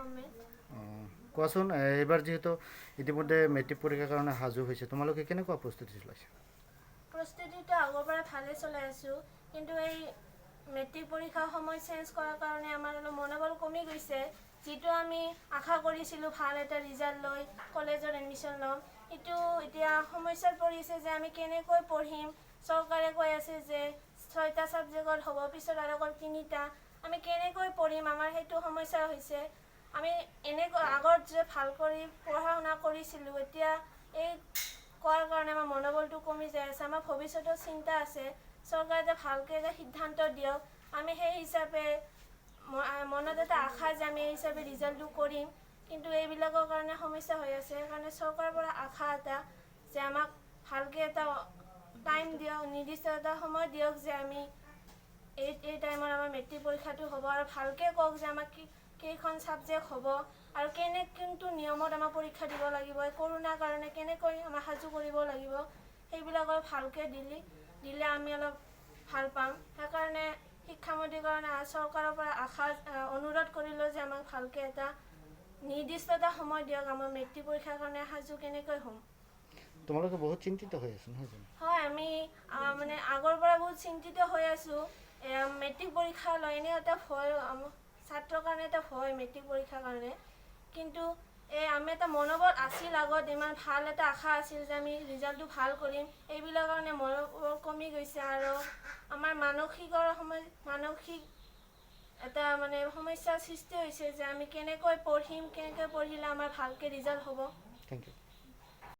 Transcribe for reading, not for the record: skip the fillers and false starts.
আহমেদ। কোৱাচোন এইবাৰ যিহেতু ইতিমধ্যে মেট্ৰিক পৰীক্ষাৰ কাৰণে সাজু হৈছে, তোমালোকে কেনেকুৱা প্ৰস্তুতি চলাইছা? প্ৰস্তুতিটো আগৰ পৰা ভালেই চলাই আছোঁ, কিন্তু এই মেট্ৰিক পৰীক্ষাৰ সময় চেঞ্জ কৰাৰ কাৰণে আমাৰ অলপ মনোবল কমি গৈছে। যিটো আমি আশা কৰিছিলোঁ ভাল এটা ৰিজাল্ট লৈ কলেজত এডমিশ্যন ল'ম, এইটো এতিয়া সমস্যাত পৰিছে যে আমি কেনেকৈ পঢ়িম। চৰকাৰে কৈ আছে যে 6টা ছাবজেক্টত হ'ব, পিছত আৰু অকল 3টা। আমি কেনেকৈ পঢ়িম, আমাৰ সেইটো সমস্যা হৈছে। আমি এনেকৈ আগত যে ভাল কৰি পঢ়া শুনা কৰিছিলোঁ, এতিয়া এই কোৱাৰ কাৰণে আমাৰ মনোবলটো কমি যায় আছে। আমাৰ ভৱিষ্যতৰ চিন্তা আছে, চৰকাৰে যে ভালকৈ এটা সিদ্ধান্ত দিয়ক। আমি সেই হিচাপে মনত এটা আশা যে আমি এই হিচাপে ৰিজাল্টটো কৰিম, কিন্তু এইবিলাকৰ কাৰণে সমস্যা হৈ আছে। সেইকাৰণে চৰকাৰৰ পৰা আশা এটা যে আমাক ভালকৈ এটা টাইম দিয়ক, নিৰ্দিষ্ট এটা সময় দিয়ক যে আমি এই টাইমত আমাৰ মেট্ৰিক পৰীক্ষাটো হ'ব, আৰু ভালকৈ কওক যে আমাক কেইখন ছাবজেক্ট হ'ব আৰু কোনটো নিয়মত আমাৰ পৰীক্ষা দিব লাগিব, কৰোণাৰ কাৰণে কেনেকৈ আমাৰ সাজু কৰিব লাগিব, সেইবিলাকৰ ভালকৈ দিলে আমি অলপ ভাল পাম। সেইকাৰণে শিক্ষামন্ত্ৰীৰ কাৰণে চৰকাৰৰ পৰা আশা অনুৰোধ কৰিলোঁ যে আমাক ভালকৈ এটা নিৰ্দিষ্ট এটা সময় দিয়ক, আমাৰ মেট্ৰিক পৰীক্ষাৰ কাৰণে সাজু কেনেকৈ হ'ম। তোমালোকে বহুত চিন্তিত হৈ আছা নহয় জানো? হয়, আমি মানে আগৰ পৰা বহুত চিন্তিত হৈ আছোঁ। মেট্ৰিক পৰীক্ষা লৈ এনেই এটা ভয়, ছাত্ৰৰ কাৰণে এটা ভয় মেট্ৰিক পৰীক্ষাৰ কাৰণে। কিন্তু আমি এটা মনোবল আছিল, আগত ইমান ভাল এটা আশা আছিল যে আমি ৰিজাল্টটো ভাল কৰিম। এইবিলাকৰ কাৰণে মনোবল কমি গৈছে, আৰু আমাৰ মানসিক এটা মানে সমস্যাৰ সৃষ্টি হৈছে যে আমি কেনেকৈ পঢ়িম, কেনেকৈ পঢ়িলে আমাৰ ভালকৈ ৰিজাল্ট হ'ব। Thank U.